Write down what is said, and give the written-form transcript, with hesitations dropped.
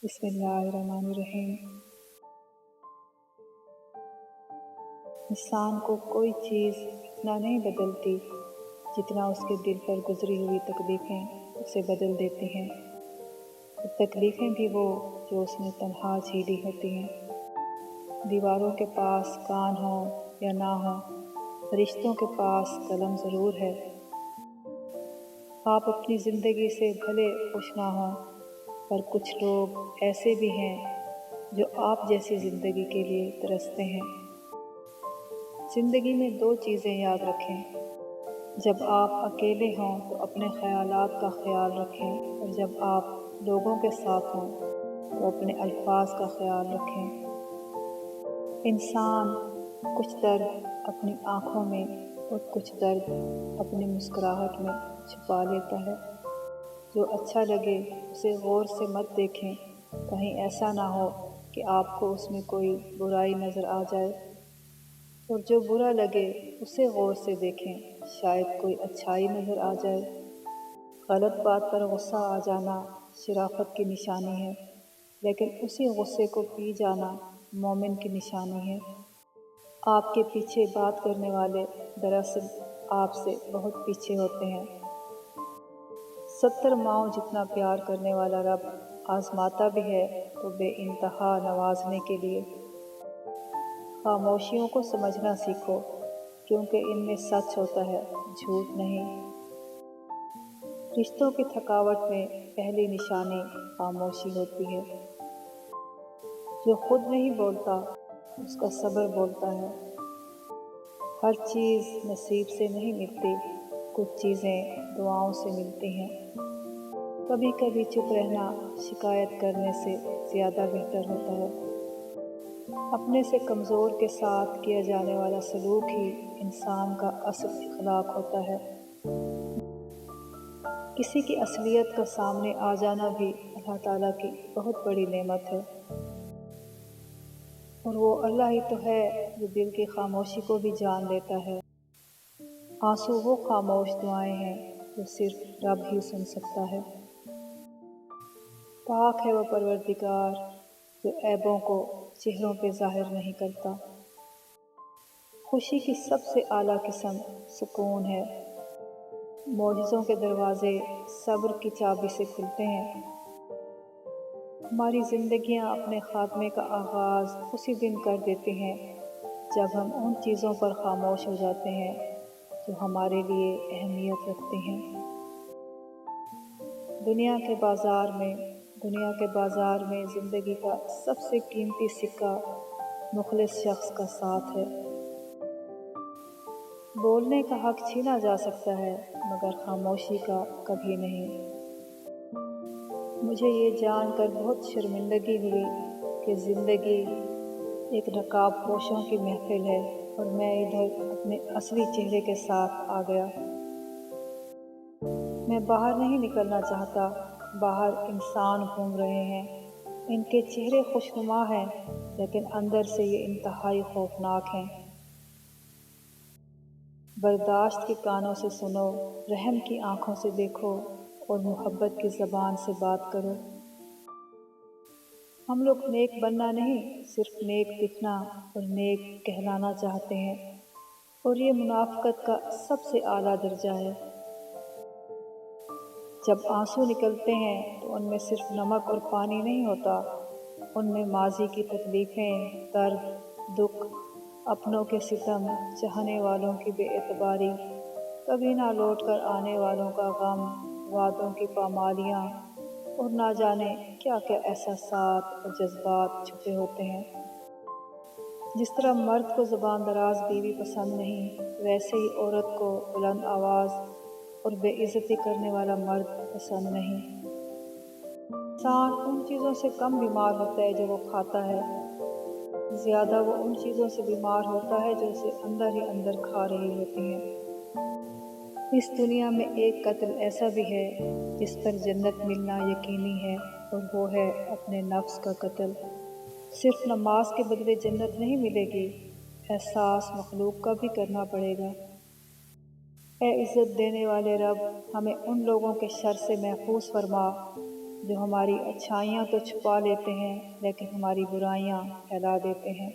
بسم اللہ الرحمن الرحیم۔ انسان کو کوئی چیز اتنا نہیں بدلتی جتنا اس کے دل پر گزری ہوئی تکلیفیں اسے بدل دیتی ہیں۔ تکلیفیں بھی وہ جو اس نے تنہا جھیلی ہوتی ہیں۔ دیواروں کے پاس کان ہوں یا نہ ہوں، فرشتوں کے پاس قلم ضرور ہے۔ آپ اپنی زندگی سے بھلے خوش نہ ہوں، پر کچھ لوگ ایسے بھی ہیں جو آپ جیسی زندگی کے لیے ترستے ہیں۔ زندگی میں دو چیزیں یاد رکھیں: جب آپ اکیلے ہوں تو اپنے خیالات کا خیال رکھیں، اور جب آپ لوگوں کے ساتھ ہوں تو اپنے الفاظ کا خیال رکھیں۔ انسان کچھ درد اپنی آنکھوں میں اور کچھ درد اپنی مسکراہٹ میں چھپا لیتا ہے۔ جو اچھا لگے اسے غور سے مت دیکھیں، کہیں ایسا نہ ہو کہ آپ کو اس میں کوئی برائی نظر آ جائے، اور جو برا لگے اسے غور سے دیکھیں، شاید کوئی اچھائی نظر آ جائے۔ غلط بات پر غصہ آ جانا شرافت کی نشانی ہے، لیکن اسی غصے کو پی جانا مومن کی نشانی ہے۔ آپ کے پیچھے بات کرنے والے دراصل آپ سے بہت پیچھے ہوتے ہیں۔ 70 ماؤں جتنا پیار کرنے والا رب آزماتا بھی ہے تو بے انتہا نوازنے کے لیے۔ خاموشیوں کو سمجھنا سیکھو، کیونکہ ان میں سچ ہوتا ہے، جھوٹ نہیں۔ رشتوں کی تھکاوٹ میں پہلی نشانی خاموشی ہوتی ہے۔ جو خود نہیں بولتا اس کا صبر بولتا ہے۔ ہر چیز نصیب سے نہیں ملتی، کچھ چیزیں دعاؤں سے ملتی ہیں۔ کبھی کبھی چپ رہنا شکایت کرنے سے زیادہ بہتر ہوتا ہے۔ اپنے سے کمزور کے ساتھ کیا جانے والا سلوک ہی انسان کا اصل اخلاق ہوتا ہے۔ کسی کی اصلیت کا سامنے آ جانا بھی اللہ تعالیٰ کی بہت بڑی نعمت ہے، اور وہ اللہ ہی تو ہے جو دل کی خاموشی کو بھی جان لیتا ہے۔ آنسو وہ خاموش دعائیں ہیں جو صرف رب ہی سن سکتا ہے۔ پاک ہے وہ پروردگار جو عیبوں کو چہروں پہ ظاہر نہیں کرتا۔ خوشی کی سب سے اعلیٰ قسم سکون ہے۔ معجزوں کے دروازے صبر کی چابی سے کھلتے ہیں۔ ہماری زندگیاں اپنے خاتمے کا آغاز اسی دن کر دیتی ہیں جب ہم ان چیزوں پر خاموش ہو جاتے ہیں جو ہمارے لیے اہمیت رکھتی ہیں۔ دنیا کے بازار میں زندگی کا سب سے قیمتی سکہ مخلص شخص کا ساتھ ہے۔ بولنے کا حق چھینا جا سکتا ہے، مگر خاموشی کا کبھی نہیں۔ مجھے یہ جان کر بہت شرمندگی ہوئی کہ زندگی ایک نقاب پوشوں کی محفل ہے، اور میں ادھر اپنے اصلی چہرے کے ساتھ آ گیا۔ میں باہر نہیں نکلنا چاہتا۔ باہر انسان گھوم رہے ہیں، ان کے چہرے خوشنما ہیں، لیکن اندر سے یہ انتہائی خوفناک ہیں۔ برداشت کے کانوں سے سنو، رحم کی آنکھوں سے دیکھو، اور محبت کی زبان سے بات کرو۔ ہم لوگ نیک بننا نہیں، صرف نیک دکھنا اور نیک کہلانا چاہتے ہیں، اور یہ منافقت کا سب سے اعلیٰ درجہ ہے۔ جب آنسو نکلتے ہیں تو ان میں صرف نمک اور پانی نہیں ہوتا، ان میں ماضی کی تکلیفیں، درد، دکھ، اپنوں کے ستم، چاہنے والوں کی بے اعتباری، کبھی نہ لوٹ کر آنے والوں کا غم، وعدوں کی پامالیاں، اور نہ جانے کیا کیا احساسات اور جذبات چھپے ہوتے ہیں۔ جس طرح مرد کو زبان دراز بیوی پسند نہیں، ویسے ہی عورت کو بلند آواز اور بے عزتی کرنے والا مرد پسند نہیں۔ انسان ان چیزوں سے کم بیمار ہوتا ہے جو وہ کھاتا ہے، زیادہ وہ ان چیزوں سے بیمار ہوتا ہے جو اسے اندر ہی اندر کھا رہی ہوتی ہیں۔ اس دنیا میں ایک قتل ایسا بھی ہے جس پر جنت ملنا یقینی ہے، اور وہ ہے اپنے نفس کا قتل۔ صرف نماز کے بدلے جنت نہیں ملے گی، احساس مخلوق کا بھی کرنا پڑے گا۔ اے عزت دینے والے رب، ہمیں ان لوگوں کے شر سے محفوظ فرما جو ہماری اچھائیاں تو چھپا لیتے ہیں لیکن ہماری برائیاں پھیلا دیتے ہیں۔